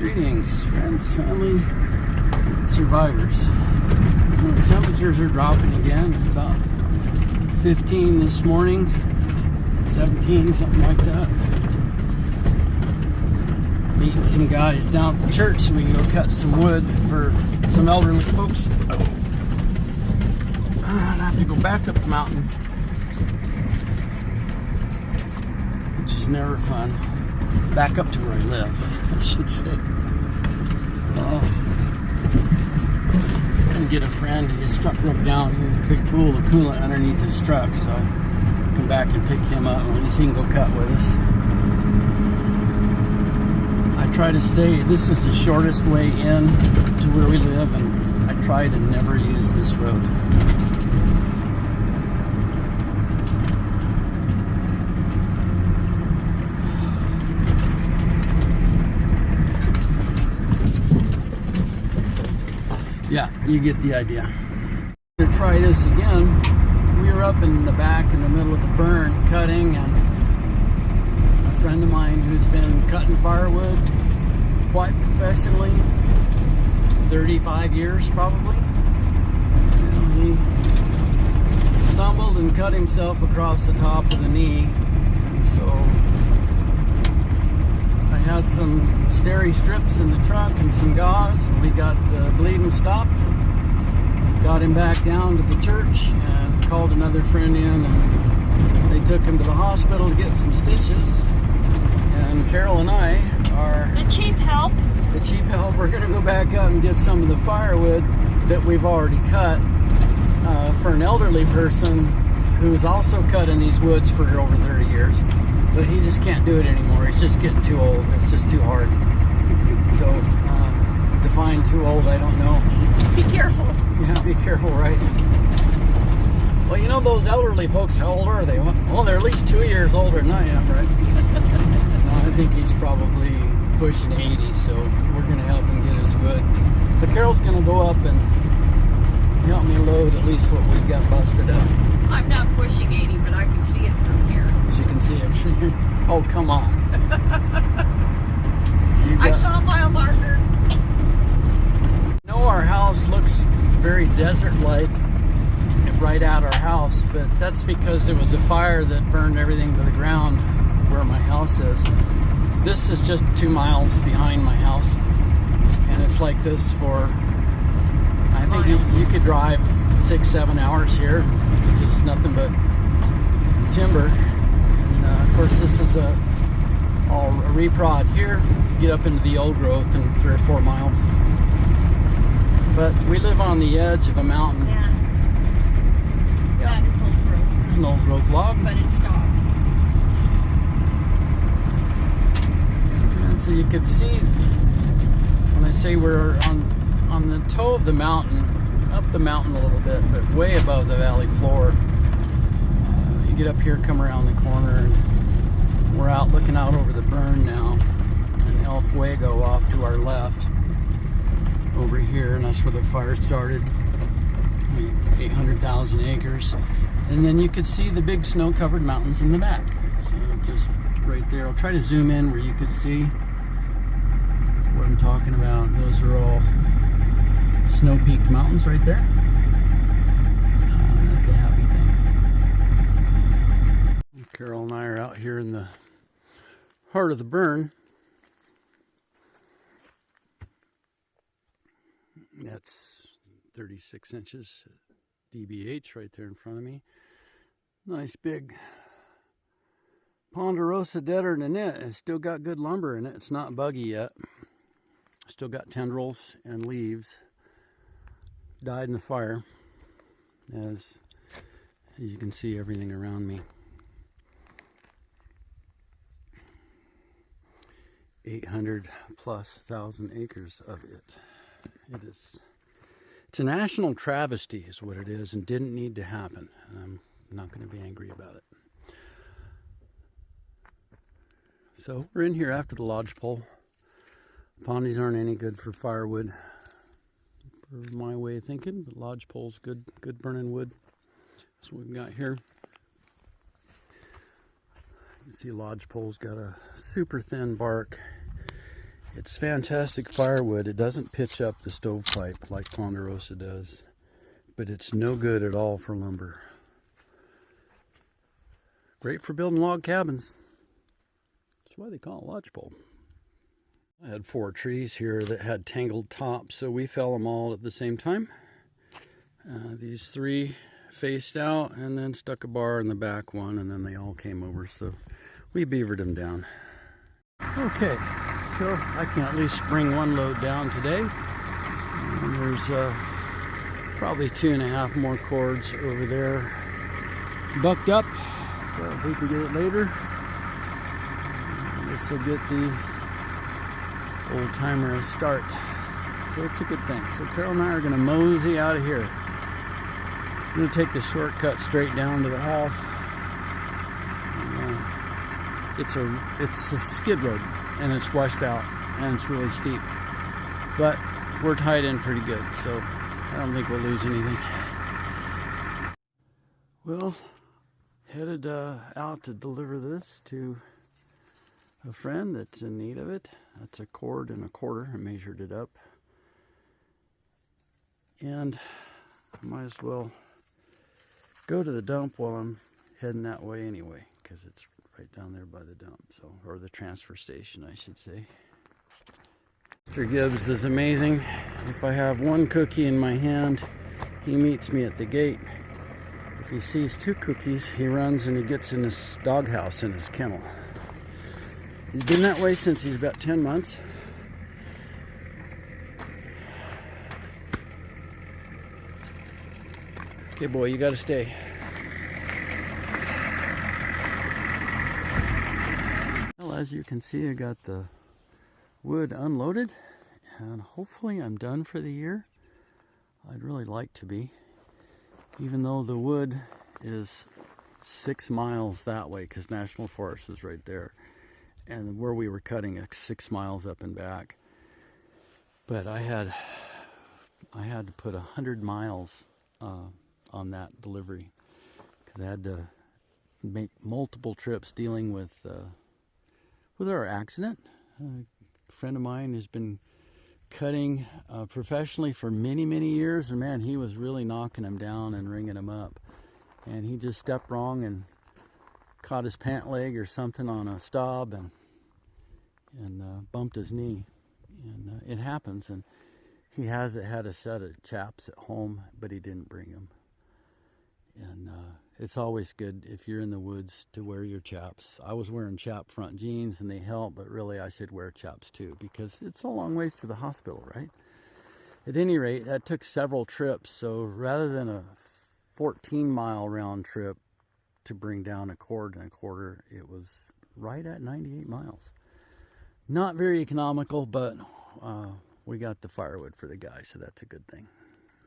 Greetings, friends, family, survivors. The temperatures are dropping again. About 15 this morning, 17, something like that. Meeting some guys down at the church so we can go cut some wood for some elderly folks. I'd have to go back up the mountain, which is never fun. Back up to where I live, I should say. And get a friend. His truck broke down. He had a big pool of coolant underneath his truck, so I come back and pick him up. At least he can go cut with us. I try to stay. This is the shortest way in to where we live, and I try to never use this road. Yeah, you get the idea. To try this again, we were up in the back in the middle of the burn cutting, and a friend of mine who's been cutting firewood quite professionally, 35 years probably, he stumbled and cut himself across the top of the knee. And so I had some steri strips in the truck and some gauze, and we got the bleeding stopped. Got him back down to the church and called another friend in, and they took him to the hospital to get some stitches. And Carol and I are the cheap help. We're going to go back up and get some of the firewood that we've already cut for an elderly person who's also cut in these woods for over 30 years. But he just can't do it anymore. He's just getting too old. It's just too hard. So, define too old, I don't know. Be careful. Yeah, be careful, right? Well, you know those elderly folks, how old are they? Well, they're at least 2 years older than I am, right? No, I think he's probably pushing 80, so we're going to help him get his wood. So Carol's going to go up and help me load at least what we've got busted up. I'm not pushing 80, but I can see it from here. She can see it from here. Oh, come on. I saw a mile marker. Our house looks very desert-like right at our house, but that's because it was a fire that burned everything to the ground where my house is. This is just 2 miles behind my house, and it's like this for, I think you could drive 6-7 hours here, just nothing but timber. And of course this is all a reprod here. Get up into the old growth in 3 or 4 miles. But we live on the edge of a mountain. Yeah. That is old growth. There's an old growth log. But it stopped. And so you could see, when I say we're on the toe of the mountain, up the mountain a little bit, but way above the valley floor. You get up here, come around the corner, and we're out looking out over the burn now. And El Fuego off to our left. Over here, and that's where the fire started. 800,000 acres. And then you could see the big snow-covered mountains in the back. So just right there. I'll try to zoom in where you could see what I'm talking about. Those are all snow-peaked mountains right there. That's a happy thing. Carol and I are out here in the heart of the burn. That's 36 inches DBH right there in front of me. Nice big Ponderosa Deader Nanette. It's still got good lumber in it. It's not buggy yet. Still got tendrils and leaves. Died in the fire. As you can see everything around me. 800,000+ acres of it. It's a national travesty is what it is, and didn't need to happen. I'm not going to be angry about it. So we're in here after the lodgepole. Pondies aren't any good for firewood, for my way of thinking, but lodgepole's good burning wood. That's what we've got here. You can see lodgepole's got a super thin bark, It's fantastic firewood. It doesn't pitch up the stovepipe like Ponderosa does, but it's no good at all for lumber. Great for building log cabins. That's why they call it lodgepole. I had 4 trees here that had tangled tops, so we fell them all at the same time. These 3 faced out and then stuck a bar in the back one, and then they all came over, so we beavered them down. Okay, so I can at least bring 1 load down today. And there's probably 2.5 more cords over there bucked up, but we can get it later. This will get the old timer a start, so it's a good thing. So Carol and I are going to mosey out of here. I'm going to take the shortcut straight down to the house. It's a skid road, and it's washed out, and it's really steep, but we're tied in pretty good, so I don't think we'll lose anything. Well, headed out to deliver this to a friend that's in need of it. That's a cord and a quarter. I measured it up, and I might as well go to the dump while I'm heading that way anyway, because it's right down there by the dump, so, or the transfer station, I should say. Mr. Gibbs is amazing. If I have 1 cookie in my hand, he meets me at the gate. If he sees 2 cookies, he runs and he gets in his doghouse in his kennel. He's been that way since he's about 10 months. Okay, boy, you gotta stay. Well, as you can see, I got the wood unloaded, and hopefully I'm done for the year. I'd really like to be, even though the wood is 6 miles that way, because National Forest is right there, and where we were cutting it's 6 miles up and back. But I had to put 100 miles on that delivery, because I had to make multiple trips dealing with our accident. A friend of mine has been cutting professionally for many years, and man, he was really knocking him down and ringing him up, and he just stepped wrong and caught his pant leg or something on a stub and bumped his knee, and it happens. And he had a set of chaps at home, but he didn't bring them. And it's always good if you're in the woods to wear your chaps. I was wearing chap front jeans and they help, but really I should wear chaps too, because it's a long ways to the hospital, right? At any rate, that took several trips, so rather than a 14-mile round trip to bring down a cord and a quarter, it was right at 98 miles. Not very economical, but we got the firewood for the guy, so that's a good thing.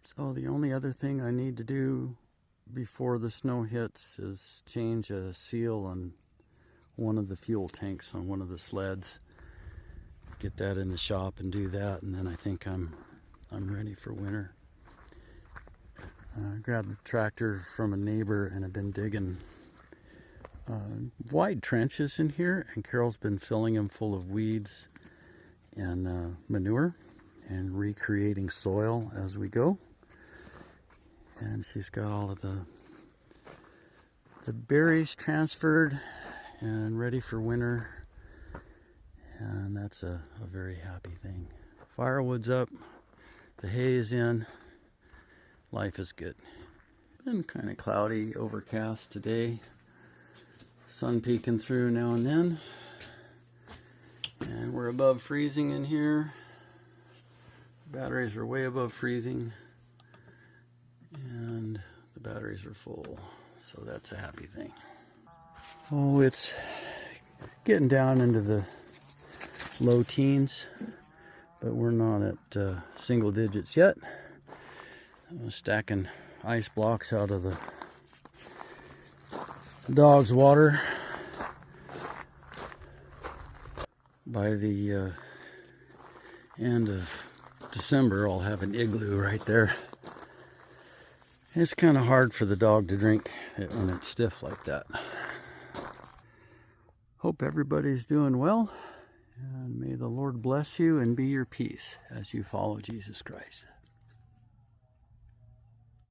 So the only other thing I need to do before the snow hits is change a seal on one of the fuel tanks on one of the sleds. Get that in the shop and do that, and then I think I'm ready for winter. I grabbed the tractor from a neighbor and I've been digging wide trenches in here, and Carol's been filling them full of weeds and manure and recreating soil as we go. And she's got all of the berries transferred and ready for winter, and that's a very happy thing. Firewood's up, the hay is in, life is good. Been kind of cloudy, overcast today, sun peeking through now and then, and we're above freezing in here. Batteries are way above freezing, and the batteries are full, so that's a happy thing. Oh, it's getting down into the low teens, but we're not at single digits yet. I'm stacking ice blocks out of the dog's water. By the end of December, I'll have an igloo right there. It's kind of hard for the dog to drink it when it's stiff like that. Hope everybody's doing well, And may the Lord bless you and be your peace as you follow Jesus Christ.